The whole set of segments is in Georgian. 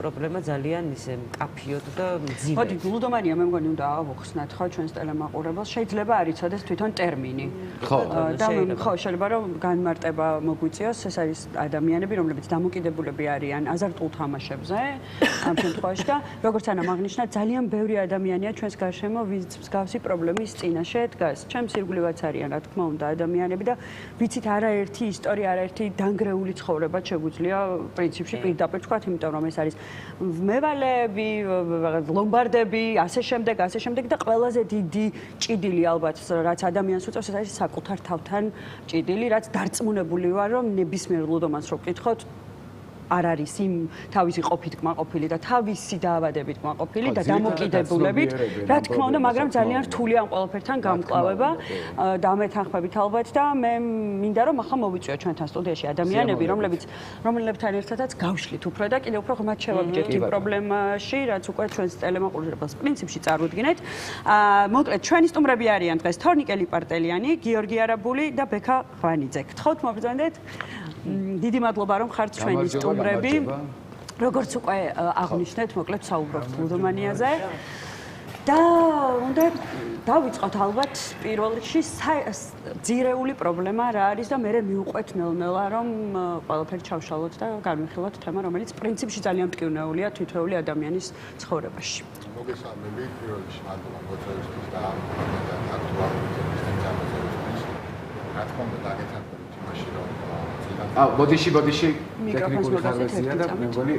პრობლემა ძალიან ისე მკაფიოდ და მძიმედ. მოდი, ლუდომანია მე მგონი უნდა ავხსნათ ხო ჩვენს ტელემაყურებელს. შეიძლება არ იცოდეს თვითონ ტერმინი. ხო, ხო, შეიძლება რომ განმარტება მოგვიწიოს, ეს არის ადამიანები, რომლებიც დამოკიდებულები არიან აზარტულ თამაშებზე, ამ შემთხვევაში და როგორც ანა აღნიშნა, ძალიან ბევრი ადამიანია ჩვენს გარშემო, ვინც მსგავსი პრობლემის წინაშე დგას. ჩემს ირგვლივაც არიან, რა თქმა უნდა, ადამიანები და ვიცით არაერთი ისტორია, არაერთი დანგრეული ცხოვრება შეგვიძლია პრინციპში პირდაპირ თქვა, იმიტომ რომ ეს არის მევალეები, ლომბარდები, ასე შემდეგ და ყველაზე დიდი ჭიდილი ალბათ, რაც ადამიანს უწევს, ეს არის საკუთარ თავთან ჭიდილი, რაც დარწმუნებული ვარ, რომ ნებისმიერ ლუდომანს რო ვკითხოთ, არ არის იმ თავისი ყოფით კმაყოფილი და თავისი დაავადებით კმაყოფილი და დამოკიდებულებით, რა თქმა უნდა, მაგრამ ძალიან რთული ამ ყველაფერთან გამკლავება და მეთანხმებით ალბათ და მე მინდა რომ ახლა მოვიწვიო ჩვენთან სტუდიაში ადამიანები, რომლებთან ერთადაც გავშლით უფრო და კიდევ უფრო ღრმად შევაბიჯებთ იმ პრობლემაში, რაც უკვე ჩვენს ტელემაყურებელს პრინციპში წარუდგინეთ. მოკლედ, ჩვენი სტუმრები არიან დღეს თორნიკე ლიპარტელიანი, გიორგი არაბული და ბექა ღვანიძე. გთხოვთ მოგბრძანდეთ. დიდი მადლობა რომ ხართ ჩვენი სტუმრები. როგორც უკვე აღნიშნეთ, მოკლედ საუბრობთ ლუდომანიაზე. და უნდა დავიწყოთ ალბათ პირველ რიგში ძირეული პრობლემა რა არის და მე მივყვეთ ნელ-ნელა რომ ყველაფერი ჩავშალოთ და განვიხილოთ თემა, რომელიც პრინციპში ძალიან მტკივნეულია თითოეული ადამიანის ცხოვრებაში. მოგესალმები, პირველ რიგში მადლობა მოწვევისთვის და აქტუალურობის თემის. რა თქმა უნდა, დაგეთანხმებით იმაში რომ ბოდიში ტექნიკური ხარვეზია და მე მგონი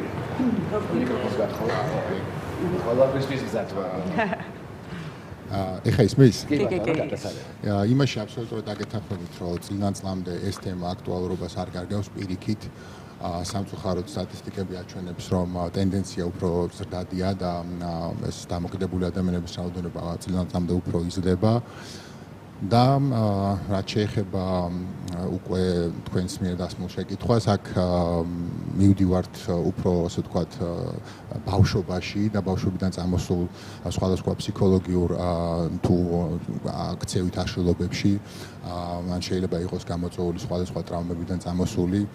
მიკროფონს გათხოვა. ყველაფერთვის გზად ვარ. ეხა ისმის? კი, გადასალე. იმაში აბსოლუტურად დაგეთანხმებით, რომ წინა წლამდე ეს თემა აქტუალურობას არ გარგავს პირიქით. სამწუხაროდ სტატისტიკები აჩვენებს, რომ ტენდენცია უფრო ზრდადია და ეს დამოკიდებული ადამიანების რაოდენობა წინა წლამდე უფრო იზრდება. და რაც შეეხება უკვე თქვენს მიერ დასმულ შეკითხვას, აქ მივდივართ უფრო ასე ვთქვათ ბავშვობაში და ბავშვობიდან წამოსულ სხვადასხვა ფსიქოლოგიურ თუ აქცევით აშლილობებში, ან შეიძლება იყოს გამოწვეული სხვადასხვა ტრავმებიდან წამოსული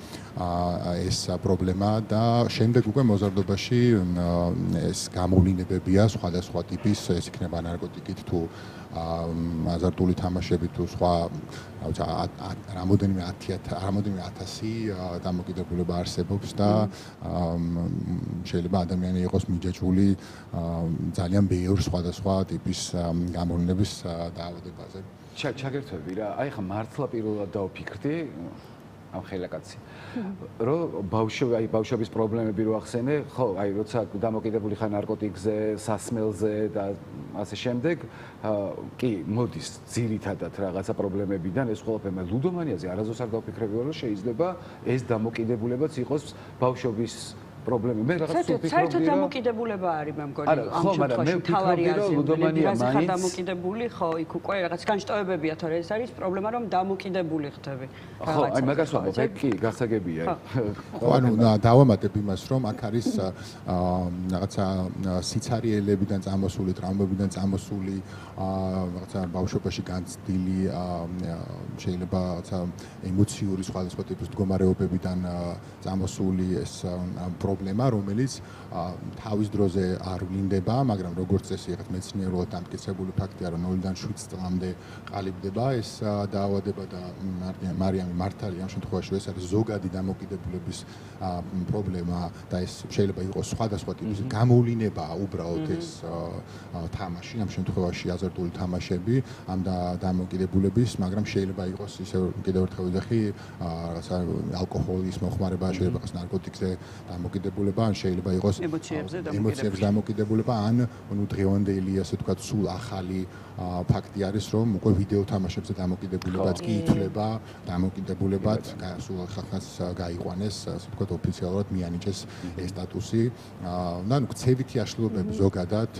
ეს პრობლემა და შემდეგ უკვე მოზარდობაში ეს გამოვლინებებია სხვადასხვა ტიპის, ეს იქნება ნარკოტიკით თუ აზარტული თამაშები თუ სხვა რამოდენიმე ათასი დამოკიდებულება არსებობს და შეიძლება ადამიანი იყოს მიჯაჭვული ძალიან ბევრ სხვადასხვა ტიპის გამოვლინების დაავადებაზე. ჩაგერთვები რა, აი ხა მართლა პირველად დავფიქრდი ამ ხელაკაცი. რომ ბავშვების პრობლემები რო ახსენე, ხო, აი როცა დამოკიდებული ხარ ნარკოტიკზე, სასმელზე და ასე შემდეგ, კი, მოდის ძირითადად რაღაცა პრობლემებიდან ეს ყველაფერი ლუდომანიაზე არასდროს არ დავფიქრები, რომ შეიძლება ეს დამოკიდებულებაც იყოს ბავშვობის პრობლემები. მე რაღაც ვფიქრობდი, რომ საერთოდ დამოკიდებულება არის, მე მგონი, ამ შემთხვევაში თავარი აზრი. ხარ დამოკიდებული, ხო, იქ უკვე რაღაც განშტოებებია, თორე ეს არის პრობლემა, რომ დამოკიდებული ხდები. ხო, აი მაგას ვამბობ, კი, გასაგებია. ხო, ანუ დავამატებ იმას, რომ აქ არის რაღაცა სიცარიელებიდან წამოსული, ტრავმებიდან წამოსული, რაღაცა ბავშვობაში განცდილი, შეიძლება რაღაცა ემოციური სხვადასხვა ტიპის მდგომარეობებიდან წამოსული ეს პრობლემა, რომელიც თავის დროზე არ ვლინდება, მაგრამ როგორც წესი, რაღაც მეცნიერულად დამტკიცებული ფაქტია, რომ 0-დან 7 წლამდე ყალიბდება ეს დაავადება და მარიამი მართალია ამ შემთხვევაში, ეს არის ზოგადი დამოკიდებულების პრობლემა და ეს შეიძლება იყოს სხვადასხვა ტიპის გამოვლინებაა უბრალოდ ეს თამაში, ამ შემთხვევაში აზარტული თამაშები, ამ დამოკიდებულების, მაგრამ შეიძლება იყოს ისე კიდევ ერთხელ ვიძახი, რაღაცა ალკოჰოლის მოხმარება, შეიძლება იყოს ნარკოტიკზე დამოკიდებულება, ან შეიძლება იყოს ემოციებზე დამოკიდებულება, ან დღევანდელი ასე ვთქვათ სულ ახალი ფაქტი არის, რომ უკვე ვიდეო თამაშებზე დამოკიდებულებაც კი ითვლება დამოკიდებულებად, სულ ახალს გაიყვანეს, ასე ვთქვათ ოფიციალურად მიანიჭეს ეს სტატუსი. და ქცევითი აშლილობები ზოგადად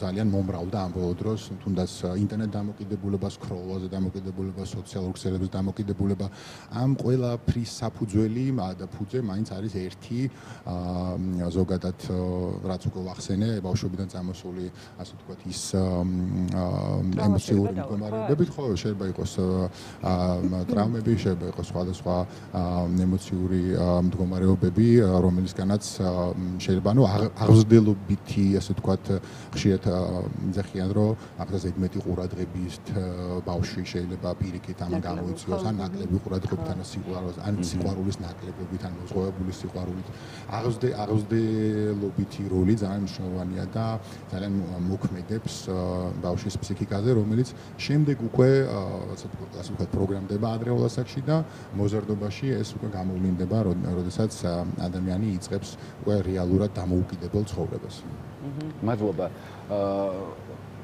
ძალიან მომრავლდა ამ ბოლო დროს, თუნდაც ინტერნეტ დამოკიდებულება, სკროლაზე დამოკიდებულება, სოციალურ ქსელებზე დამოკიდებულება, ამ ყველაფრის საფუძველი და ფუძე მაინც არის ერთი ზოგადად რაც უკვე ვახსენე ბავშვობიდან წამოსული ასე ვთქვათ ის ემოციური მდგომარეობებით ხო შეიძლება იყოს ტრავმები შეიძლება იყოს სხვადასხვა ემოციური მდგომარეობები რომელისგანაც შეიძლება აღზრდილობითი ასე ვთქვათ ხშირად ძახიან რომ ახლა ზედმეტი ყურადღების ბავშვი შეიძლება პირიქით ამ გამოიწვიოს ან ნაკლები ყურადღებით ან სიყვარულის ნაკლებობით ან მოზღვავებული სიყვარულით აღზრდილობითი როლი ძალიან მნიშვნელოვანია და ძალიან მოქმედებს ბავშვის ფსიქიკაზე რომელიც შემდეგ უკვე ასე ვთქვათ პროგრამდება ადრეულ ასაკში და მოზარდობაში ეს უკვე გამოვლინდება როდესაც ადამიანი იწყებს უკვე რეალურად დამოუკიდებელ ცხოვრებას. მადლობა.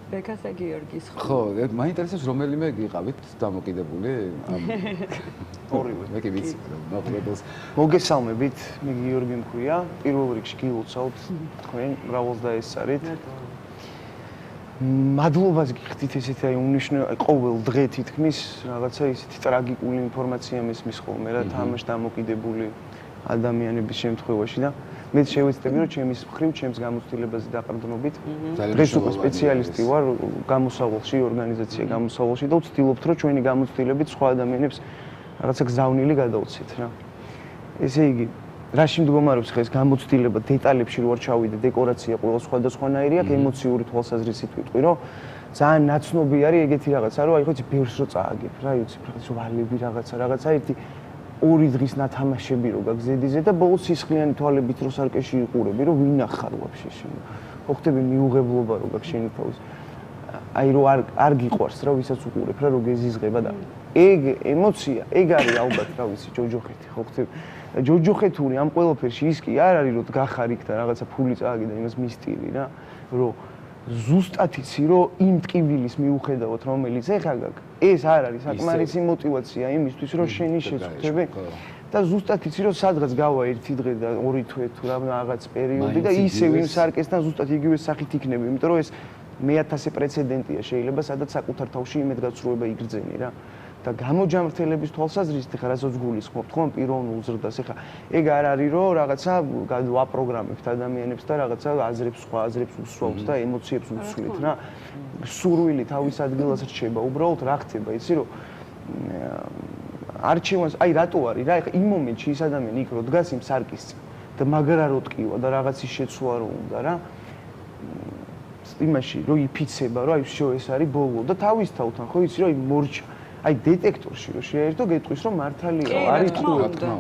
ბეკასა გიორგის ხო, მაინტერესებს რომელიმე გიყავით დამოკიდებული? ორივე. მე კი ვიცი, მოგებელს. მოგესალმებით, მე გიორგი მქვია. პირველ რიგში გილოცავთ თქვენ მრავალს და ეს არის. მადლობას გიხდით ესეთი აი უნიშნელი ყოველ დღე თითქმის რაღაცა ისეთი ტრაგიკული ინფორმაცია მისმის ხოლმე რა თამაშ დამოკიდებული ადამიანების შემთხვევაში და მე შევეცდები რომ ჩემის მხრივ ჩემს გამოცდილებაზე დაყრდნობით დღეს უკვე სპეციალისტი ვარ გამოსავალში ორგანიზაცია გამოსავალში და ვცდილობთ რომ ჩვენი გამოცდილებით სხვა ადამიანებს რაღაცა გზავნილი გადავცეთ რა ესე იგი რაში მდგომარეობს ხეს გამოცდილება დეტალებში რო არ ჩავიდე დეკორაცია ყველა სხვადასხვანაირი აქვს ემოციური თვალსაზრისით ვიტყვი რომ ძალიან ნაცნობი არის ეგეთი რაღაცა რომ აი ხო იცი ბევრს რო წააგებ რა იცი რაღაცა ვალები რაღაცა ერთი ორი დღის ნათამაშები რო გაგზედიზე და ბოლოს სისხლიანი თვალებით რო სარკეში იყურები რომ ვინახარ ვაფშე შენ ხო ხტები მიუღებლობა რო გაქვს შენი თავს აი რო არ გიყვარს რა ვისაც უყურებ რა რო გეზიზღება და ეგ ემოცია ეგ არის ალბათ რა ვიცი ჯოჯოხეთი ხო ხტები ჯოჯოხეთური ამ ყველაფერში ის კი არ არის რომ გახარ იქ და რაღაცა ფული წააგე და იმას მისტირი რა რომ ზუსტად იცი რომ იმ ტკივილის მიუხედავად რომელიც ეხა გაქვს ეს არ არის საკმარისი мотиваცია იმისთვის რომ შენი შეწყვეტები და ზუსტად იცი რომ სადღაც გავა ერთი დღე და ორი თვე თუ რაღაც პერიოდი და ისევ იმ სარკესთან ზუსტად იგივე სახით იქნება იმიტომ რომ ეს მე-1000 პრეცედენტია შეიძლება სადაც საკუთარ თავში იმედგაცრუება იგრძენი რა და გამოჯამრთელების თვალსაზრისით ხა რასაც გულისხმობთ ხო პიროვნულ ზრდას ეხა ეგ არ არის რომ რაღაცა ვაპროგრამებთ ადამიანებს და რაღაცა აზრებს სხვა აზრებს უსვავთ და ემოციებს უცვლით რა სურვილი თავის ადგილას რჩება უბრალოდ რა ხდება იცი რომ არჩევანს აი რატო არის რა ეხა იმ მომენტში ის ადამიანი იქ რო დგას იმ სარკისზე და მაგრა რო ტკივა და რაღაცის შეცვლა რო უნდა რა იმაში რო იფიცება რომ აი შო ეს არის ბოლო და თავის თავთან ხო იცი რომ აი მორჩა აი დეტექტორში რო შეერთო გეტყვის რომ მართალია არის თუ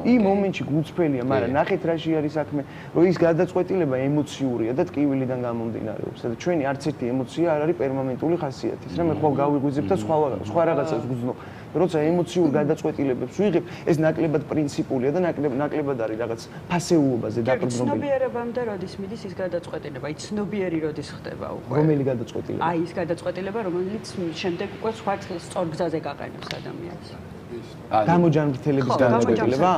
იმ მომენტში გულწრფელია მაგრამ ნახეთ რაში არის საქმე რომ ის გადაწყვეტილება ემოციურია და ტკივილიდან გამომდინარეობს და ჩვენი არც ერთი ემოცია არ არის პერმანენტული ხასიათის რა მე ხვალ გავიღვიძებ და სხვა რაღაცას ვგრძნობ როცა ემოციურ გადაწყვეტილებებს ვიღებ ეს ნაკლებად პრინციპულია და ნაკლებად არის რაღაც ფასეულობაზე დაყრდნობილი ცნობიერებამდე როდის მიდის ის გადაწყვეტილება აი ცნობიერი როდის ხდება უკვე რომელი გადაწყვეტილება აი ის გადაწყვეტილება რომელიც შემდეგ უკვე სხვა სწორ გზაზე გაყენებს ადამიანს გამოჯანმრთელების გადაწყვეტილება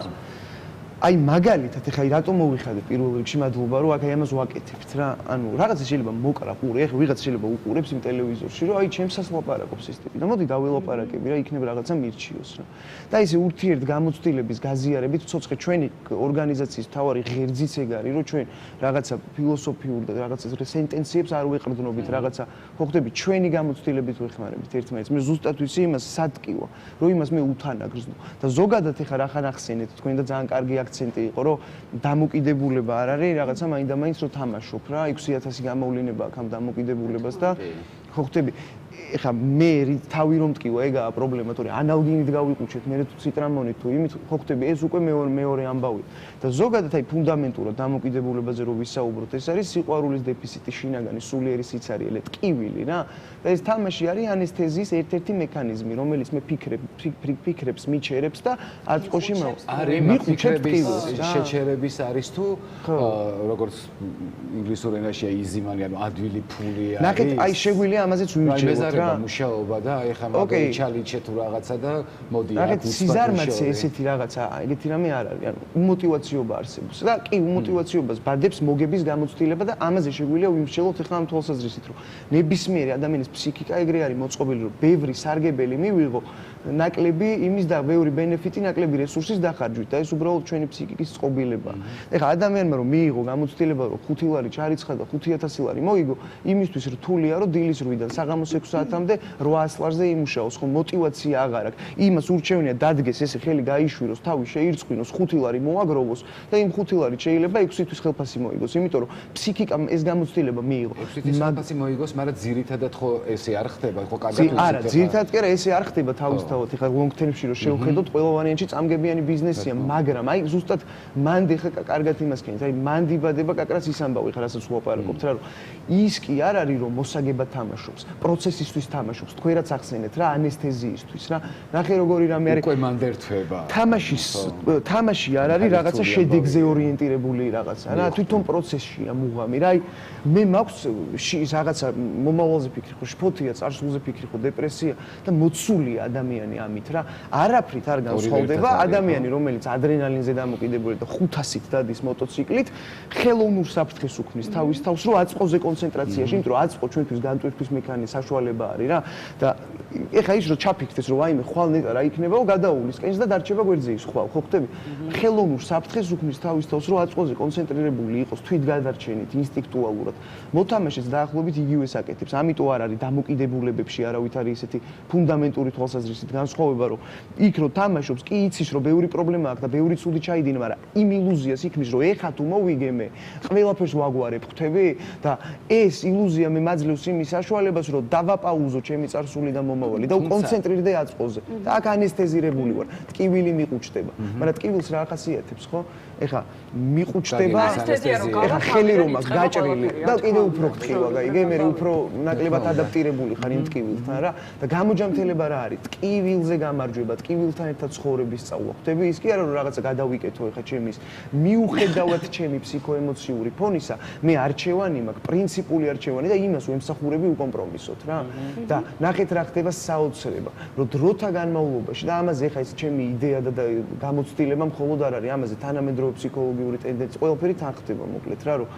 აი მაგალითად ეხა რატომ მოვიხადე პირველ რიგში მადლობა რომ აქ აი ამას ვაკეთებთ რა ანუ რაღაცა შეიძლება მოკრა ყური ეხა ვიღაც შეიძლება უყურებს იმ ტელევიზორში რომ აი ჩემსაც ლაპარაკობს ეს ტიპი და მოდი დაველაპარაკები რა იქნება რაღაცა მირჩიოს რა და ესე ურთიერთ გამოცდილების გაზიარებით ცოცხე ჩვენი ორგანიზაციის მთავარი ღერძიც ეგ არის რომ ჩვენ რაღაცა ფილოსოფიურ და რაღაცა სენტენციებს არ ვეყრდნობით რაღაცა ხო ხდები ჩვენი გამოცდილებით ვეხმარებით ერთმანეთს მე ზუსტად ვიცი იმას სადკივა რომ იმას მე უთანაგრძნო და ზოგადად ეხა რახან ახსენეთ თქვენ და ძალიან კარგი აქცენტი იყო რომ დამოკიდებულება არ არის რაღაცა მაინდა-მაინც რო თამაშობ რა 6000 გამოვლინება აქ ამ დამოკიდებულებას და ხო ხტები ეხა მე თავი რომ მტკივა ეგაა პრობლემა თორე ანალგინით გავიყუჩეთ მე თუ ციტრამონით თუ იმით ხო ხტები ეს უკვე მეორე ამბავია და ზოგადად აი ფუნდამენტურად დამოკიდებულებაზე რო ვისაუბროთ ეს არის სიყვარულის დეფიციტი შინაგანი სულიერი სიცარიელე ტკივილი რა და ეს თამაში არის ანესთეზიის ერთ-ერთი მექანიზმი რომელიც მე ფიქრებს მიჩერებს და აწყოში მიყუჩებს შეჩერების არის თუ როგორც ინგლისურ ენაში იზიმანი ანუ ადვილი ფული არის ნახეთ აი შეგვიძლია ამაზეც ვიმიჩნევთ რა მუშაობა და აი ხა მაგარი ჩალიჩე თუ რაღაცა და მოდი აქ სიზარმაცე ესეთი რაღაცა ეგეთი რამე არ არის ანუ უმოტივაციობა არსებობს და კი უმოტივაციობას ბადებს მოგების გამოცდილება და ამაზე შეგვიძლია ვიმსჯელოთ ახლა ამ თვალსაზრისით რომ ნებისმიერი ადამიანის ფსიქიკა ეგრე არის მოწყობილი რომ ბევრი სარგებელი მივიღო ნაკლები იმის და ბევრი ბენეფიტი ნაკლები რესურსის დახარჯვით და ეს უბრალოდ ჩვენი ფსიქიკის წყობილებაა. ეხლა ადამიანმა რომ მიიღო გამოცდილება რომ 5 ლარი ჩარიცხა და 5000 ლარი მოიგო, იმისთვის რთულია რომ დილის 8-დან საღამოს 6 საათამდე 800 ლარზე იმუშაოს, ხო მოტივაცია აღარ აქვს. იმას ურჩევნია დადგეს ესე ხელი გაიშვიროს, თავი შეირწყვინოს, 5 ლარი მოაგროვოს და იმ 5 ლარი შეიძლება 6-თვის ხელფასი მოიგოს, იმიტომ რომ ფსიქიკამ ეს გამოცდილება მიიღო. 6-თვის ხელფასი მოიგოს, მაგრამ ძირითადად ხო ესე არ ხდება, ხო კარგად ვიცით. არა, ძირითადად კი არა, ესე არ ხდება თავისთავად. ეხლა long term-ში რომ შევხედოთ, ყველა ვარიანტში წამგებიანი ბიზნესია, მაგრამ აი ზუსტად მანდი ხა კარგად იმას ქენით, აი მანდი ბადება კაკრას ის ამბავი ხა რასაც ვლაპარაკობთ რა, რომ ის კი არ არის რომ მოსაგებად თამაშობს, პროცესისთვის თამაშობს, თქვენ რაც ახსენეთ რა, ანესთეზიისთვის რა. ნახე როგორი რამე არის. უკვე მანდ ერთვება. თამაში არ არის რაღაცა შედეგზე ორიენტირებული რაღაცა რა, თვითონ პროცესშია მუღამი რა. აი მე მაქვს რაღაცა მომავალზე ფიქრი ხო, შფოთია, წარსულზე ფიქრი ხო, დეპრესია და მოცულია ადამიანი ამით რა. არაფრით არ განსხვავდება ადამიანი, რომელიც ადრენალინზე დამოკიდებული და 500-ით დადის მოტოციკლით, ხელოვნურ საფრთხეს უქმნის თავის თავს, რომ აწყოზე კონცენტრაციაში, იმიტომ რომ აწყო ჩვენთვის განტვირთვის მექანიზმი საშუალება არის რა. და ეხა ის რომ ჩაფიქრდეს, რომ აიმე ხვალ ნეტა რა იქნებაო, გადაუვლის კენს და დარჩება გვერდზე ის ხვალ, ხო ხტები? ხელოვნურ საფრთხეს უქმნის თავის თავს, რომ აწყოზე კონცენტრირებული იყოს თვითგადარჩენით, ინსტინქტუალურად. მოთამაშეს დაახლოებით იგივეს აკეთებს. ამიტომ არ არის დამოკიდებულებებში არავით არის ესეთი ფუნდამენტური თვალსაზრისით განსხვავება, რომ იქ რო თამაშობს, კი იცის, რომ ბევრი პრობლემა აქვს და ბევრი ცუდი ჩაიდინა, მაგრამ იმ ილუზიას იქნის, რომ ეხა თუ მოვიგე მე, ყველაფერს ვაგვარებ, ხვდები? და ეს ილუზია მე მაძლევს იმის საშუალებას, რომ დავაპაუზო ჩემი წარსული და მომავალი და უკონცენტრირდე აწყოზე. და აქ ანესთეზირებული ვარ. ტკივილი მიყუჩდება. მაგრამ ტკივილს რა ახასიათებს, ხო? ეხა მიყუჩდება, ეხა ხელი რომ აქვს გაჭრილი და კიდევ უფრო გთხივა, გაიგე, მე უფრო ნაკლებად ადაპტირებული ხარ იმ ტკივილთან რა. და გამოჯამთელება რა არის? ტკივილზე გამარჯვება, ტკივილთან ერთად ცხოვრების სწავლა. ხვდები, ის კი არა რომ რაღაცა გადავიკეთო ეხა ჩემის მიუხედავად ჩემი ფსიქოემოციური ფონისა, მე არჩევანი მაქვს, პრინციპული არჩევანი და იმას ვემსახურები უკომპრომისოდ რა. და ნახეთ რა ხდება საოცრება, რომ დროთა განმავლობაში და ამაზე ეხა ეს ჩემი იდეა და გამოცდილება მხოლოდ არ არის, ამაზე თანამედროვე ფსიქოლოგიური ტენდენცია ყველაფერი თან ხდება მოკლედ რა, რომ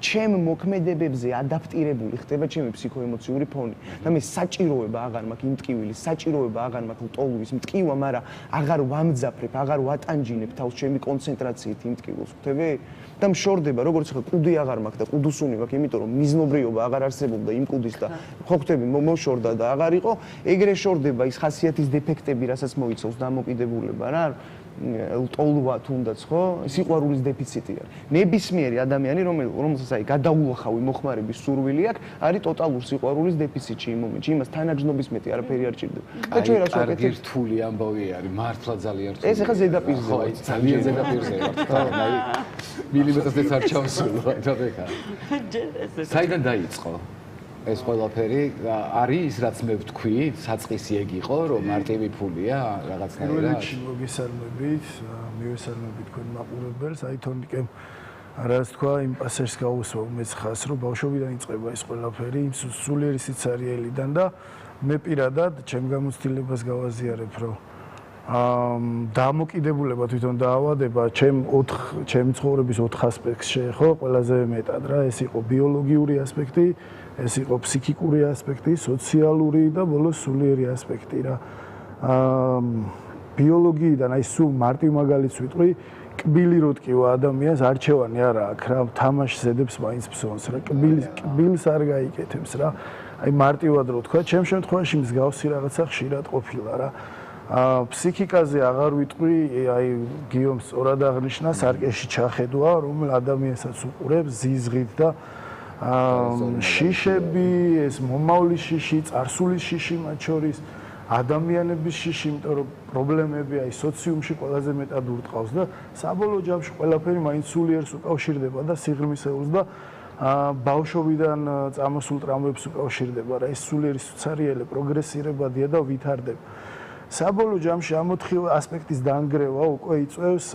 ჩემ მოქმედებებზე ადაპტირებული ხდება ჩემი ფსიქოემოციური ფონი და მე საჭიროება აღარ მაქვს იმ ტკივილის, საჭიროება აღარ მაქვს ლტოლვის მტკივა, მაგრამ აღარ ვამძაფრებ, აღარ ვატანჯინებ თავს ჩემი კონცენტრაციით იმ ტკივილს, ხვდები? და მშორდება, როგორც ხა კუდი აღარ მაქვს და კუდუსუნი მაქვს, იმიტომ რომ მიზნობრიობა აღარ არსებობდა იმ კუდის და ხო ხვდები, მოშორდა და აღარ იყო, ეგრე შორდება ის ხასიათის დეფექტები, რასაც მოიცავს დამოკიდებულება რა. ლტოლვა თუნდაც ხო, სიყვარულის დეფიციტი არის. ნებისმიერი ადამიანი, რომელსაც აი გადაულახავი მოხმარების სურვილი აქვს, არის ტოტალურ სიყვარულის დეფიციტში იმ მომენტში. იმას თანაგზნობის მეტი არაფერი არ ჭირდება. და ჩვენ რას ვაკეთებთ? კარგი რთული ამბავი არის, მართლა ძალიან რთული. ეს ახლა ზედაპირზე ვარ. ძალიან ზედაპირზე ვარ. აი მილიმეტრზეც არ ჩავსულო, რა ვეკა. საიდან დაიწყო? ეს ყველაფერი არის ის რაც მე ვთქვი, საწყისი ეგ იყო, რომ მარტივი ფულია რაღაცნაირად. პირველ რიგში მოგესალმებით, მივესალმებით თქვენ მაყურებელს, აი თორნიკემ რას თქვა იმ პასაჟს გაუსვა უმეც ხას, რომ ბავშვობიდან იწყება ეს ყველაფერი, იმ სულიერი სიცარიელიდან და მე პირადად ჩემ გამოცდილებას გავაზიარებ, რომ დამოკიდებულება თვითონ დაავადება ჩემი ცხოვრების 4 ასპექტს შეეხო ყველაზე მეტად რა, ეს იყო ბიოლოგიური ასპექტი, ეს იყო ფსიქიკური ასპექტი, სოციალური და ბოლოს სულიერი ასპექტი რა. ბიოლოგიიდან აი სულ მარტივ მაგალითს ვიტყვი, კბილი რო ტკივა ადამიანს არჩევანი არა აქვს რა, თამაშს ზედებს მაინც ფსონს რა, კბილს არ გაიკეთებს რა. აი მარტივად რო თქვა, ჩემ შემთხვევაში მსგავსი რაღაცა ხშირად ყოფილა რა. ფსიქიკაზე აღარ ვიტყვი, აი გიომს სწორად აღნიშნა, სარკეში ჩახედვა, რომელ ადამიანსაც უყურებს ზიზღით და შიშები, ეს მომავლის შიში, წარსულის შიში მათ შორის, ადამიანების შიში, იმიტომ რომ პრობლემები აი სოციუმში ყველაზე მეტად ურტყავს და საბოლოო ჯამში ყველაფერი მაინც სულიერს უკავშირდება და სიღრმისეულს და ბავშვობიდან წამოსულ ტრამვებს უკავშირდება რა, ეს სულიერი სიცარიელე პროგრესირებადია და ვითარდება. საბოლოო ჯამში ამ 4 ასპექტის დანგრევა უკვე იწევს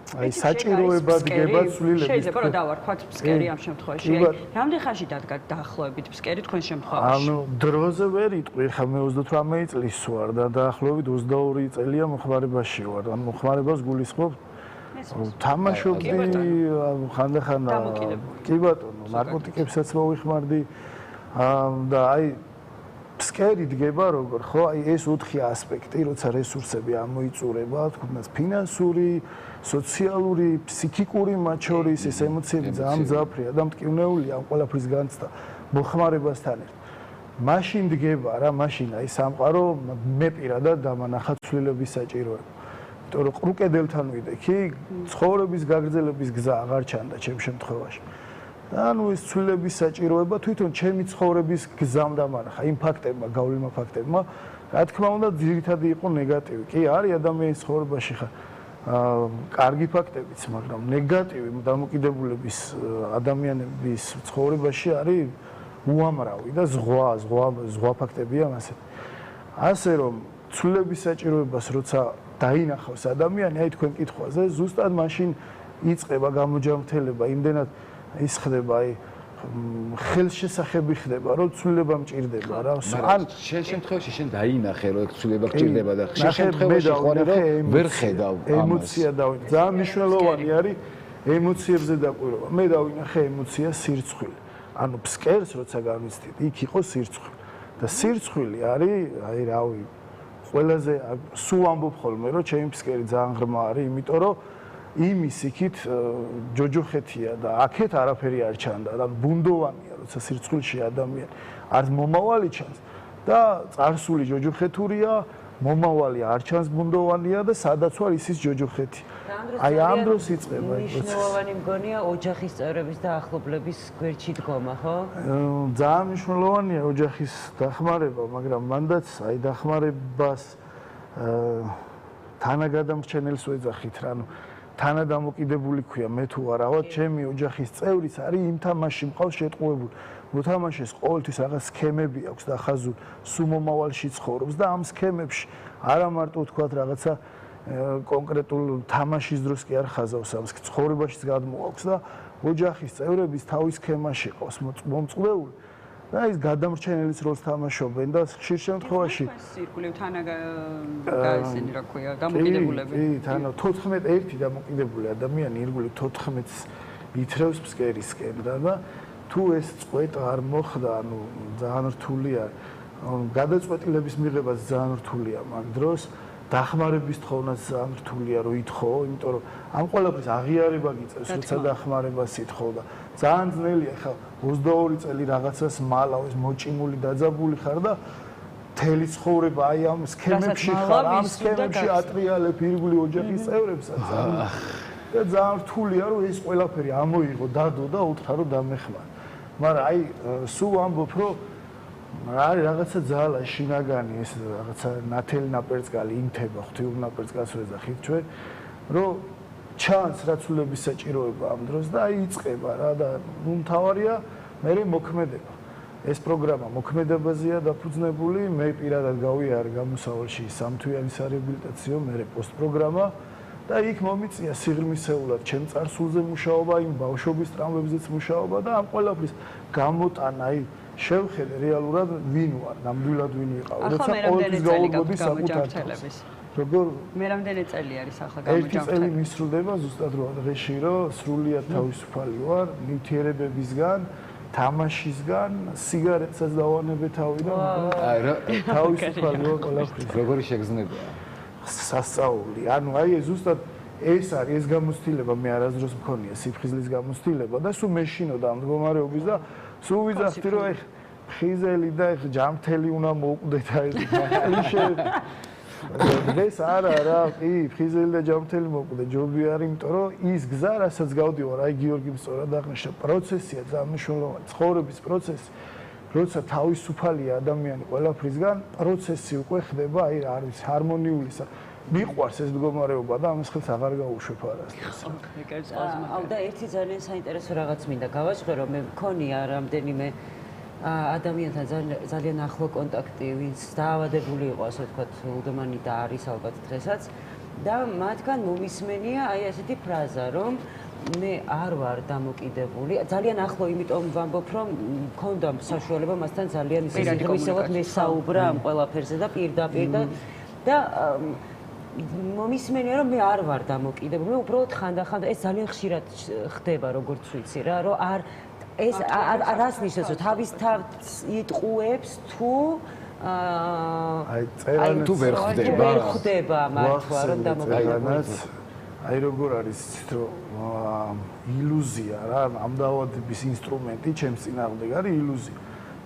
აი საჭიროებად გება ცვლილების. შეიძლება რომ დავარქვათ ფსკერი ამ შემთხვევაში. რამდენ ხანში დადგა დაახლოებით ფსკერი თქვენ შემთხვევაში? ანუ დროზე ვერ იტყვი, ხა მე 38 წლის ვარ და დაახლოებით 22 წელია მოხმარებაში ვარ. ანუ მოხმარებას გულისხმობ თამაშობდი ხანდახან კი ბატონო, ნარკოტიკებსაც მოვიხმარდი და აი ფსკერი დგება როგორ ხო აი ეს 4 ასპექტი როცა რესურსები ამოიწურება თქოს ფინანსური სოციალური ფსიქიკური მათ შორის ეს ემოციები ძალიან მძაფრია და მტკივნეულია ამ ყველაფრის განცდა მოხმარებასთან ერთად მაშინ დგება რა მაშინ აი სამყარო მე პირადად დამანახა ცვლილების საჭიროება იმიტომ რომ ყრუკედელთან ვიდექი ცხოვრების გაგრძელების გზა აღარ ჩანდა ჩემ შემთხვევაში და ანუ ეს ცვლილების საჭიროება თვითონ ჩემი ცხოვრების გზამ დამანახა იმ ფაქტებმა გავლენმა ფაქტებმა რა თქმა უნდა ძირითადი იყო ნეგატივი კი არის ადამიანის ცხოვრებაში ხა კარგი ფაქტებიც მაგრამ ნეგატივი დამოკიდებულების ადამიანების ცხოვრებაში არის უამრავი და ზღვა ფაქტებია მასე ასე რომ ცვლილების საჭიროებას როცა დაინახავს ადამიანი აი თქვენ კითხვაზე ზუსტად მაშინ იწყება გამოჯანმრთელება იმდენად ის ხდება აი ხელშესახები ხდება რომ ცვლილება მჭირდება რა ან შენ შემთხვევაში შენ დაინახე რომ ეს ცვლილება გჭირდება და შენ შემთხვევაში ხوارი რომ ვერ ხედავ ამას ემოცია დავინახე ძალიან მნიშვნელოვანი არის ემოციებზე დაკვირვება მე დავინახე ემოცია სირცხვილი ანუ ფსკერს როცა განვიცდით იქ იყო სირცხვილი და სირცხვილი არის აი რავი ყველაზე სულ ამბობ ხოლმე რომ ჩემი ფსკერი ძალიან ღრმა არის იმიტომ რომ იმის იქით ჯოჯოხეთია და აქეთ არაფერი არ ჩანდა და ბუნდოვანია როცა სირცხვილში ადამიანი არც მომავალი ჩანს და წარსული ჯოჯოხეთურია მომავალი არ ჩანს ბუნდოვანია და სადაც ვარ ისის ჯოჯოხეთი აი ამ დროს იწყება ეს პროცესი მნიშვნელოვანი მგონია ოჯახის წევრების და ახლობლების გვერდში დგომა ხო ძალიან მნიშვნელოვანია ოჯახის დახმარება მაგრამ მანდაც აი დახმარებას თანაგადამრჩენელს ვეძახით რა ანუ თანადამოკიდებული ქვია მე თუ არავად ჩემი ოჯახის წევრიც არის იმ თამაში მყავს შეტყუებული მოთამაშეს ყოველთვის რაღაც სქემები აქვს და ხაზულ სუმომავალში ცხოვრობს და ამ სქემებში არა მარტო თქვათ რაღაცა კონკრეტულ თამაშის დროს კი არ ხაზავს ამ ცხოვრებაშიც გადმოაქვს და ოჯახის წევრების თავის სქემაში ყავს მომწყდეული და ის გადამრჩენელის როლს თამაშობენ და ხშირ შემთხვევაში ირგვლივ თანაგაისენი რა ქვია დამოკიდებულები კი თანა 14 დამოკიდებული ადამიანი ირგვლივ 14-ს ითრევს ფსკერისკენ და თუ ეს წყვეტა არ მოხდა ანუ ძალიან რთულია გადაწყვეტილების მიღებაც ძალიან რთულია მაგ დროს დახმარების თხოვნაც ძალიან რთულია რომ ითხოვ იმიტომ რომ ამ ყველაფრის აღიარება გიწევს როცა დახმარებას ითხოვ და ძალიან ძნელია ხა 22 წელი რაღაცას მალავ ეს მოჭიმული დაძაბული ხარ და მთელი ცხოვრება აი ამ სქემებში ხარ ამ სქემებში ატრიალებ ირგვლივ ოჯახის წევრებსაც და ძალიან რთულია რომ ეს ყველაფერი ამოიღო დადო და უთხრა რომ დამეხმარ მაგრამ აი სულ ამბობ რომ არის რაღაცა ძალა შინაგანი ეს რაღაცა ნათელი ნაპერწკალი ინთება ღვთიურ ნაპერწკალს ვეძახით ჩვენ რომ ჩანს რა ცვლილების საჭიროება ამ დროს და აი იწყება რა და ნუ მთავარია მე მოქმედება ეს პროგრამა მოქმედებაზეა დაფუძნებული მე პირადად გავიარე გამოსავალში სამთვიანი სარეაბილიტაციო მე პოსტპროგრამა და იქ მომიწია სიღრმისეულად ჩემ წარსულზე მუშაობა იმ ბავშვობის ტრამვებზეც მუშაობა და ამ ყველაფრის გამოტანა აი შევხედე რეალურად ვინ ვარ, ნამდვილად ვინ ვიყავ, როცა ყოველთვის გავუგოდი საკუთარ როგორ მე რამდენი წელი არის ახლა გამოჯამრთელი? ერთი წელი მისრულდება ზუსტად რა დღეში რომ სრულიად თავისუფალი ვარ, ნივთიერებებისგან, თამაშისგან, სიგარეტსაც დავანებე თავიდან, თავისუფალი ვარ ყველაფრის. როგორი შეგრძნებაა? სასწაული. ანუ აი ზუსტად ეს არის ეს გამოცდილება მე არასდროს მქონია სიფხიზლის გამოცდილება და სულ მეშინოდა ამ მდგომარეობის და სულ ვიძახდი რომ აი ხიზელი და ჯამთელი უნდა მოუკვდეთ აი კლიშე ეს არა რა კი ხიზელი და ჯამთელი მოუკვდე ჯობი არის იმიტომ რომ ის გზა რასაც გავდივარ აი გიორგიმ სწორად აღნიშნა პროცესია ძალიან მნიშვნელოვანი ცხოვრების პროცესი როცა თავისუფალია ადამიანი ყველაფრისგან პროცესი უკვე ხდება აი რა არის ჰარმონიული მიყვარს ეს მდგომარეობა და ამას ხელს აღარ გაუშვებ არასდროს. და ერთი ძალიან საინტერესო რაღაც მინდა გავაჟღერო, მე მქონია რამდენიმე ადამიანთან ძალიან ახლო კონტაქტი, ვინც დაავადებული იყო, ასე ვთქვათ, უდმანი და არის ალბათ დღესაც და მათგან მომისმენია აი ასეთი ფრაზა, რომ მე არ ვარ დამოკიდებული, ძალიან ახლო, იმიტომ ვამბობ, რომ მქონდა საშუალება მასთან ძალიან ისე ღირსეულად მესაუბრა ამ ყველაფერზე და პირდაპირ და მომისმენია რომ მე არ ვარ დამოკიდებული, მე უბრალოდ ხანდახან ეს ძალიან ხშირად ხდება როგორც ვიცი რა, რომ არ ეს რას ნიშნავს, რომ თავის თავს იტყუებს თუ თუ ვერ ხდება ვერ ხდება მართლა რომ დამოკიდებულებას აი როგორ არის რომ ილუზია რა ამ დაავადების ინსტრუმენტი ჩემს წინააღმდეგ არის ილუზია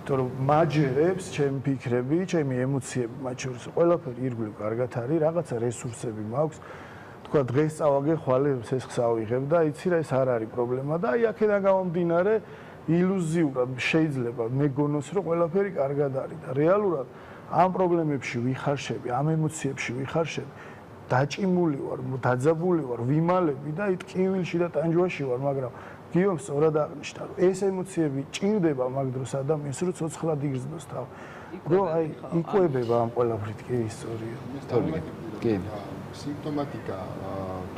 იმიტომ რომ მაჯერებს ჩემი ფიქრები ჩემი ემოციები მათ შორის ყველაფერი ირგვლივ კარგად არის რაღაცა რესურსები მაქვს თქვა დღეს წავაგე ხვალე სესხს ავიღებ და იცი რა ეს არ არის პრობლემა და აი აქედან გამომდინარე ილუზიურად შეიძლება მეგონოს რომ ყველაფერი კარგად არის და რეალურად ამ პრობლემებში ვიხარშები ამ ემოციებში ვიხარშები დაჭიმული ვარ, დაძაბული ვარ, ვიმალები და ით კივილში და ტანჯვაში ვარ, მაგრამ გიომ სწორად აღნიშნა, რომ ეს ემოციები ჭირდება მაგ დროს ადამიანს, რომ ცოცხლად იგრძნოს თავი. რომ აი იკვებება ამ ყველაფრით კი ისტორია. კი. სიმპტომატიკა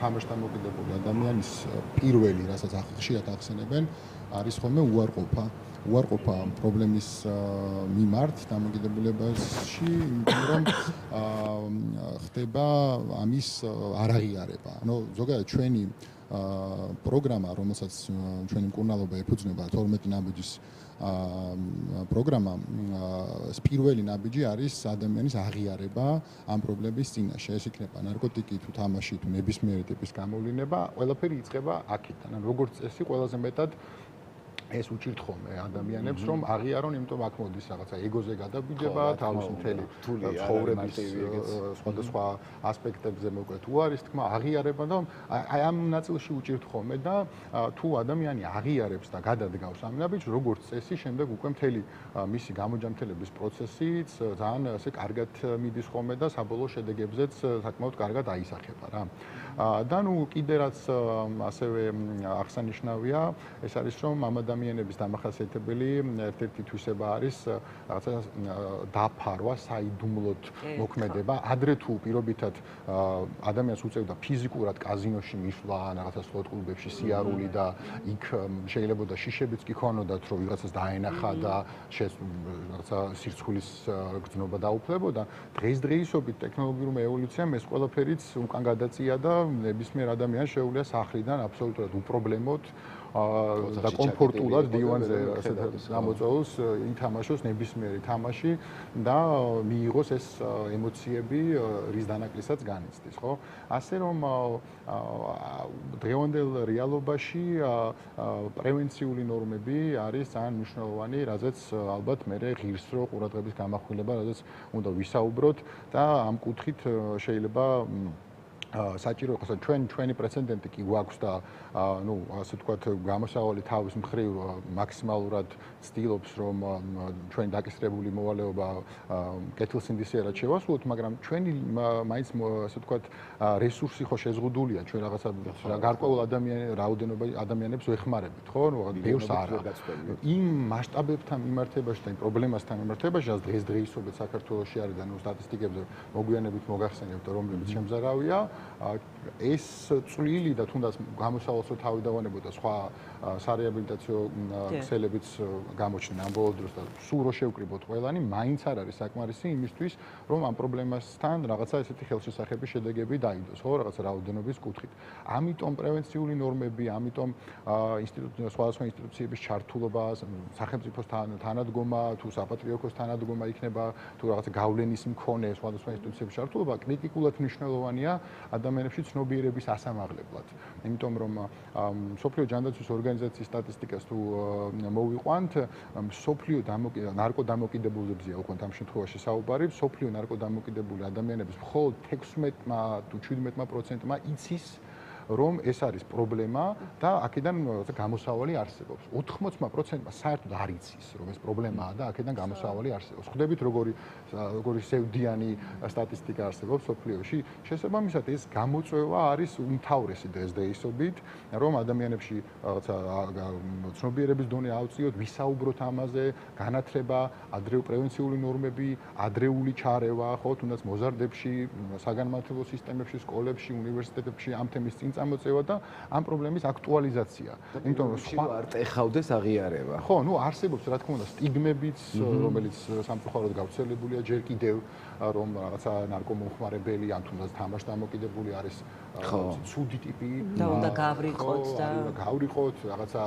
თამაშთან დამოკიდებული ადამიანის პირველი, რასაც ხშირად ახსენებენ, არის ხოლმე უარყოფა პრობლემის მიმართ დამოკიდებულებაში, იმიტომ რომ ხდება ამის არაღიარება. ანუ ზოგადად ჩვენი პროგრამა, რომელსაც ჩვენი მკურნალობა ეფუძნება 12 ნაბიჯის პროგრამა, პირველი ნაბიჯი არის ადამიანის აღიარება ამ პრობლემის წინაშე. ეს იქნება ნარკოტიკი თუ თამაში თუ ნებისმიერი ტიპის გამოვლინება, ყველაფერი იწყება აქედან. ანუ როგორც წესი, ყველაზე მეტად ეს უჭირთ ხოლმე ადამიანებს რომ აღიარონ, იმიტომ აქ მოდის რაღაცა ეგოზე გადაბიდება, თავის მთელი ცხოვრების სხვადასხვა ასპექტებზე მოკლედ უარის თქმა, აღიარება და აი ამ ნაწილში უჭირთ ხოლმე და თუ ადამიანი აღიარებს და გადადგავს ამ ნაბიჯს, როგორც წესი, შემდეგ უკვე მთელი მისი გამოჯამთელების პროცესიც ძალიან ასე კარგად მიდის ხოლმე და საბოლოო შედეგებზეც საკმაოდ კარგად აისახება რა. და ნუ კიდე რაც ასევე აღსანიშნავია, ეს არის რომ ამ ადამიანების დამახასიათებელი ერთ-ერთი თვისება არის რაღაცა დაფარვა, საიდუმლოდ მოქმედება. ადრე თუ პირობითად ადამიანს უწევდა ფიზიკურად კაზინოში მისვლა, რაღაცა სლოტ კლუბებში სიარული და იქ შეიძლება და შიშებიც კი ქონოდათ, რომ ვიღაცას დაენახა და რაღაცა სირცხვილის გრძნობა დაუფლებოდა. დღესდღეობით ტექნოლოგიურმა ევოლუციამ ეს ყველაფერიც უკან გადაწია და ნებისმიერ ადამიანს შეუძლია სახლიდან აბსოლუტურად უპრობლემოდ და კომფორტულად დივანზე გამოწვეულს ითამაშოს ნებისმიერი თამაში და მიიღოს ეს ემოციები, რის დანაკლისად განიცდის, ხო? ასე რომ დღევანდელ რეალობაში პრევენციული ნორმები არის ძალიან მნიშვნელოვანი, რაზეც ალბათ მე ღირსრო ყურადღების გამახვილება, რაზეც უნდა ვისაუბროთ და ამ კუთხით შეიძლება საჭირო იყოს ჩვენი პრეცედენტი კი გვაქვს და ნუ ასე ვთქვათ გამოსავალი თავის მხრივ მაქსიმალურად ცდილობს რომ ჩვენი დაკისრებული მოვალეობა კეთილსინდისიერად შევასრულოთ, მაგრამ ჩვენი მაინც ასე ვთქვათ რესურსი ხო შეზღუდულია, ჩვენ რაღაცა გარკვეულ რაოდენობა ადამიანებს ვეხმარებით, ხო? ნუ ბევრს არა. იმ მასშტაბებთან მიმართებაში და იმ პრობლემასთან მიმართებაში, რაც დღესდღეობით საქართველოში არის და ნუ სტატისტიკებზე მოგვიანებით მოგახსენებთ, რომლებიც შემზარავია, ეს წვლილი და თუნდაც გამოსავალს რო თავი დავანებოდა სხვა სარეაბილიტაციო ქსელებიც გამოჩნდნენ ამ ბოლო დროს და სულ რო შევკრიბოთ ყველანი, მაინც არ არის საკმარისი იმისთვის, რომ ამ პრობლემასთან რაღაცა ესეთი ხელშესახების შედეგები დაიდოს, ხო, რაღაცა რაოდენობის კუთხით. ამიტომ პრევენციული ნორმები, ამიტომ სხვადასხვა ინსტიტუციების ჩართულობა, სახელმწიფოს თანადგომა, თუ საპატრიარქოს თანადგომა იქნება, თუ რაღაცა გავლენის მქონე სხვადასხვა ინსტიტუციების ჩართულობა კრიტიკულად მნიშვნელოვანია ადამიანებში ცნობიერების ასამაღლებლად. იმიტომ რომ სოფლიო ჯანდაცვის ორგანიზაციის სტატისტიკას თუ მოვიყვანთ, სოფლიო ნარკოდამოკიდებულებზია უყვანთ ამ შემთხვევაში საუბარი, სოფლიო ნარკოდამოკიდებული ადამიანების მხოლოდ 16-მა თუ 17%-მა იცის რომ ეს არის პრობლემა და აქედან გამოსავალი არსებობს. 80%-მა საერთოდ არ იცის, რომ ეს პრობლემაა და აქედან გამოსავალი არსებობს. ხვდებით როგორი სევდიანი სტატისტიკა არსებობს სოფლიოში. შესაბამისად ეს გამოწვევა არის უმთავრესი დღესდღეობით, რომ ადამიანებში რაღაცა ცნობიერების დონე ავწიოთ, ვისაუბროთ ამაზე, განათლება, ადრეულ პრევენციული ნორმები, ადრეული ჩარევა, ხო, თუნდაც მოზარდებში, საგანმანათლებლო სისტემებში, სკოლებში, უნივერსიტეტებში ამ თემის წინ წამოწევა და ამ პრობლემის აქტუალიზაცია. იმიტომ რომ სხვა არ ტეხავდეს აღიარება. ხო, ნუ არსებობს რა თქმა უნდა სტიგმებიც, რომელიც სამწუხაროდ გავრცელებულია ჯერ კიდევ რომ რაღაცა ნარკომომხმარებელი ან თუნდაც თამაშ დამოკიდებული არის ცუდი ტიპი და უნდა გავრიყოთ და გავრიყოთ რაღაცა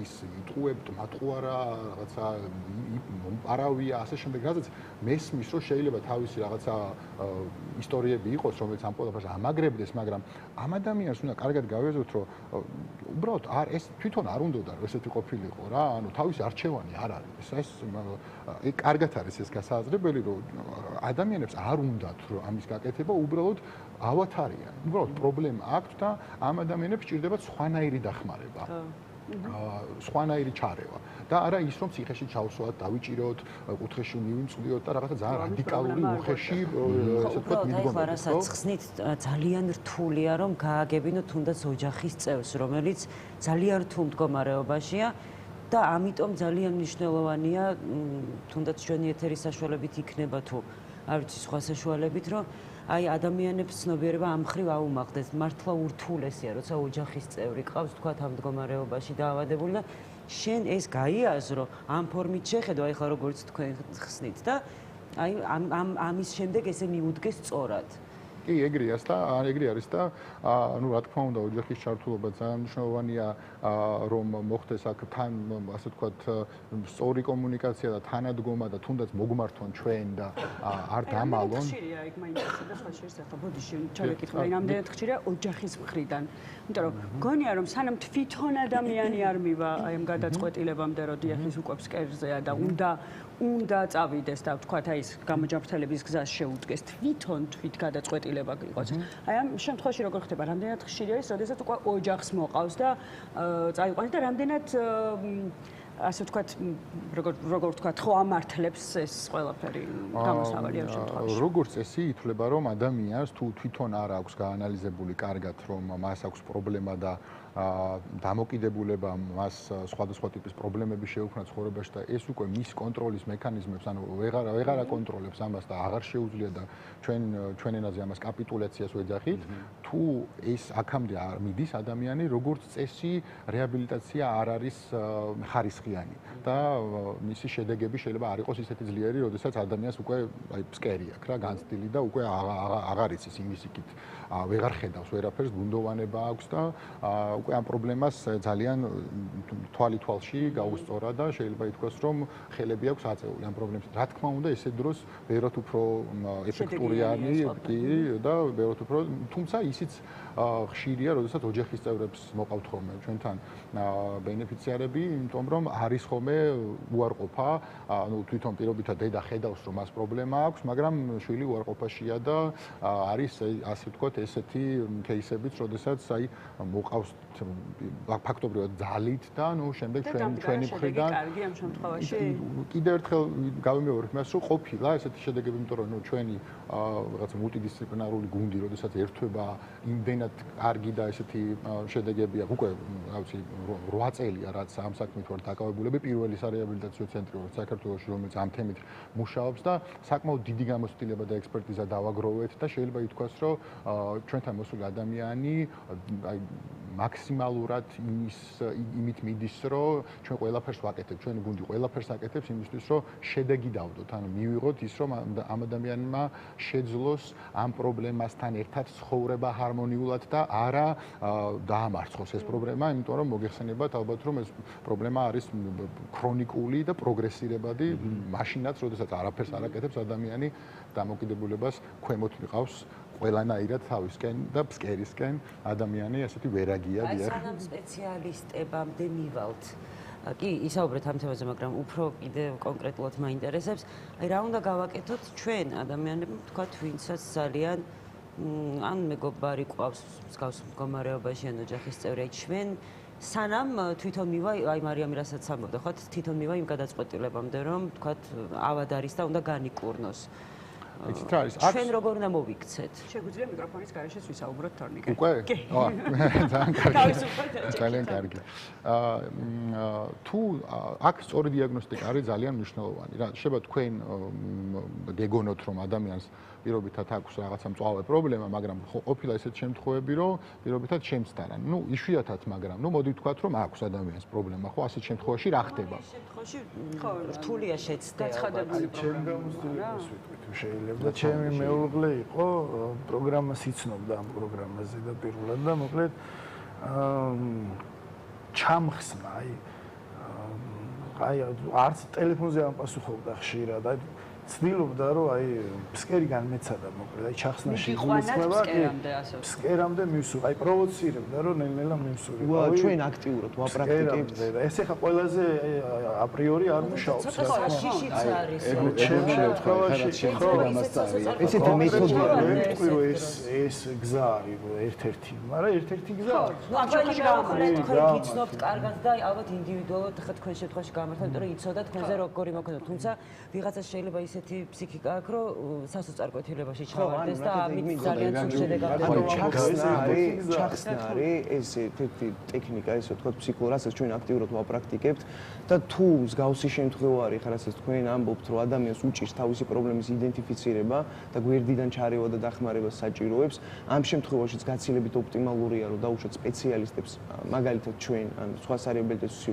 ის იტყუებთ მატყუარა რაღაცა არავია ასე შემდეგ რადგან მესმის რომ შეიძლება თავისი რაღაცა ისტორიები იყოს რომელიც ამ ყველაფერს ამაგრებდეს მაგრამ ამ ადამიანს უნდა კარგად გავიაზროთ რომ უბრალოდ ეს თვითონ არ უნდა რომ ესეთი ყოფილიყო რა ანუ თავისი არჩევანი არ არის ეს კარგად არის ეს გასააზრებელი რომ ადამიანებს არ უნდათ რომ ამის გაკეთება უბრალოდ ავათარიან უბრალოდ პრობლემა აქვს და ამ ადამიანებს ჭირდება სხვანაირი დახმარება სხვანაირი ჩარევა და არა ის რომ ციხეში ჩავსვათ, დავიჭიროთ, კუთხეში მივიმწვდიოთ და რაღაცა ძალიან რადიკალური უხეში ესე ვთქვათ მიდგომები. ხო, რასაც ხსნით ძალიან რთულია რომ გააგებინოთ თუნდაც ოჯახის წევრს, რომელიც ძალიან რთულ მდგომარეობაშია და ამიტომ ძალიან მნიშვნელოვანია თუნდაც ჩვენი ეთერის საშუალებით იქნება თუ არ ვიცი სხვა საშუალებით რომ აი ადამიანებს ცნობიერება ამ ხრივ აუმაღლდეს მართლა ურთულესია როცა ოჯახის წევრი ყავს თქვა ამ მდგომარეობაში დაავადებული და შენ ეს გაიაზრო ამ ფორმით შეხედო აი ხა როგორც თქვენ ხსნით და აი ამის შემდეგ ესე მიუდგეს სწორად კი ეგრე არის და ну რა თქმა უნდა ოჯახის ჩართულობა ძალიან მნიშვნელოვანია რომ მოხდეს აქ თან ასე ვთქვათ სწორი კომუნიკაცია და თანადგომა და თუნდაც მოგმართონ ჩვენ და არ დამალონ ხშირია იქ მაინც და სხვა შეიძლება ბოდიში ჩავეკითხო რამდენად ხშირია ოჯახის მხრიდან იმიტომ რომ გონია რომ სანამ თვითონ ადამიანი არ მივა აი ამ გადაწყვეტილებამდე რომ დიახის უკვე ფსკერზეა და უნდა წავიდეს და ვთქვათ აი ეს გამოჯანმრთელების გზას შეუდგეს თვითონ თვით გადაწყვეტილება იყოს. აი ამ შემთხვევაში როგორ ხდება? რამდენად ხშირია ის, როდესაც უკვე ოჯახს მოყავს და წაიყვანს და რამდენად ასე ვთქვათ, როგორ ვთქვათ, ხო ამართლებს ეს ყველაფერი გამოსავალი ამ შემთხვევაში. როგორც წესი ითვლება რომ ადამიანს თუ თვითონ არ აქვს გაანალიზებული კარგად რომ მას აქვს პრობლემა და დამოკიდებულება მას სხვადასხვა ტიპის პრობლემები შეუქმნა ცხოვრებაში და ეს უკვე მის კონტროლის მექანიზმებს ანუ ვეღარ აკონტროლებს ამას და აღარ შეუძლია და ჩვენ ენაზე ამას კაპიტულაციას ვეძახით თუ ეს აქამდე არ მიდის ადამიანი როგორც წესი რეაბილიტაცია არ არის ხარისხიანი და მისი შედეგები შეიძლება არ იყოს ისეთი ძლიერი როდესაც ადამიანს უკვე აი ფსკერი აქვს რა განცდილი და უკვე აღარ იცის იმის იქით ვეღარ ხედავს ვერაფერს ბუნდოვანება აქვს და უკვე ამ პრობლემას ძალიან თვალში გაუსწორა და შეიძლება ითქვას რომ ხელები აქვს აწეული ამ პრობლემას. რა თქმა უნდა ესე დროს ბევრად უფრო ეფექტური არის კი და ბევრად უფრო თუმცა ისიც ხშირია როდესაც ოჯახის წევრებს მოყავთ ხოლმე ჩვენთან ბენეფიციარები იმიტომ რომ არის ხოლმე უარყოფა ანუ თვითონ პირობითად დედა ხედავს რომ მას პრობლემა აქვს მაგრამ შვილი უარყოფაშია და არის ასე ვთქვათ ესეთი кейსებიც როდესაც აი მოყავს ფაქტობრივად ძალით და ნუ შემდეგ ჩვენი მხრიდან კარგი ამ შემთხვევაში კიდევ ერთხელ გავიმეორებ მას რომ ყოფილა ესეთი შედეგები იმიტომ რომ ნუ ჩვენი რაღაცა მულტიდისციპლინარული გუნდი როდესაც ერთვება იმდენად კარგი და ესეთი შედეგები აქვს უკვე რა ვიცი 8 წელია რაც ამ საქმით ვარ დაკავებულები პირველი სარეაბილიტაციო ცენტრი ვარ საქართველოში რომელიც ამ თემით მუშაობს და საკმაოდ დიდი გამოცდილება და ექსპერტიზა დავაგროვეთ და შეიძლება ითქვას რომ ჩვენთან მოსული ადამიანი აი მაქსიმალურად იმით მიდის რომ ჩვენ ყველაფერს ვაკეთებთ ჩვენი გუნდი ყველაფერს აკეთებს იმისთვის რომ შედეგი დავდოთ ანუ მივიღოთ ის რომ ამ ადამიანმა შეძლოს ამ პრობლემასთან ერთად ცხოვრება ჰარმონიულად და არა დაამარცხოს ეს პრობლემა იმიტომ რომ მოგეხსენებათ ალბათ რომ ეს პრობლემა არის ქრონიკული და პროგრესირებადი მაშინაც როდესაც არაფერს არ აკეთებს ადამიანი დამოკიდებულებას ქვემოთ მიყავს ყველანაირად თავისკენ და ფსკერისკენ ადამიანი ასეთი ვერაგია დიახ. აი სანამ სპეციალისტებამდე მივალთ. კი, ისაუბრეთ ამ თემაზე, მაგრამ უფრო კიდე კონკრეტულად მაინტერესებს, აი რა უნდა გავაკეთოთ ჩვენ ადამიანები, თქვათ, ვინცაც ძალიან ან მეგობარი ყავს მსგავს მდგომარეობაში ან ოჯახის წევრი, აი ჩვენ სანამ თვითონ მივა, აი მარიამი რასაც ამბობდა, ხო, თვითონ მივა იმ გადაწყვეტილებამდე, რომ თქვათ, ავად არის და უნდა განიკურნოს. იცით რა არის? ჩვენ როგორ უნდა მოვიქცეთ? შეგვიძლია მიკროფონის გარეშეც ვისაუბროთ თორნიკე. უკვე? ძალიან კარგი. ძალიან კარგი. თუ აქ სწორი დიაგნოსტიკა არის ძალიან მნიშვნელოვანი. რა შეიძლება თქვენ გეგონოთ რომ ადამიანს პირობითად აქვს რაღაცა მწვავე პრობლემა, მაგრამ ყოფილა ესეთ შემთხვევები, რომ პირობითად შემცდარა. ნუ იშვიათად, მაგრამ ნუ მოდი ვთქვათ, რომ აქვს ადამიანს პრობლემა, ხო, ასეთ შემთხვევაში რა ხდება? შემთხვევაში რთულია შეცდე. გაცხადებული ჩემ გამოცდილებას ვიტყვით, შეიძლება და ჩემი მეუღლე იყო პროგრამას იცნობდა ამ პროგრამაზე და პირველად და მოკლედ ჩამხსნა აი არც ტელეფონზე არ პასუხობდა ხშირად აი ცდილობდა რომ აი ფსკერი განმეცადა მოკლედ აი ჩახსნაში გულისხმება ფსკერამდე მივსურდა აი პროვოცირებდა რომ ნელ-ნელა მივსურდა ვა ჩვენ აქტიურად ვაპრაქტიკებთ და ეს ახლა ყველაზე აპრიორი არ მუშაობს ცოტა შიშიც არის ესეთი მეთოდია ვიტყვი რომ ეს გზა არის ერთ-ერთი მაგრამ ერთ-ერთი გზა ახლა თქვენ გიცნობთ კარგად და ალბათ ინდივიდუალურად ხა თქვენ შემთხვევაში გამართოთ იმიტომ რომ იცოდა თქვენზე როგორი მოქმედება თუმცა ვიღაცა შეიძლება ისეთი ფსიქიკა აქვს რომ სასოწარკვეთილებაში ჩავარდეს და ამით ძალიან სულ შედეგად ჩახსნა არის ეს ერთ-ერთი ტექნიკა ესე ვთქვათ ფსიქოლოგ რასაც ჩვენ აქტიურად ვაპრაქტიკებთ და თუ მსგავსი შემთხვევა არის ხა რასაც თქვენ ამბობთ რომ ადამიანს უჭირს თავისი პრობლემის იდენტიფიცირება და გვერდიდან ჩარევა და დახმარებას საჭიროებს ამ შემთხვევაშიც გაცილებით ოპტიმალურია რომ დაუშვათ სპეციალისტებს მაგალითად ჩვენ ან სხვა სარიაბილიტაციო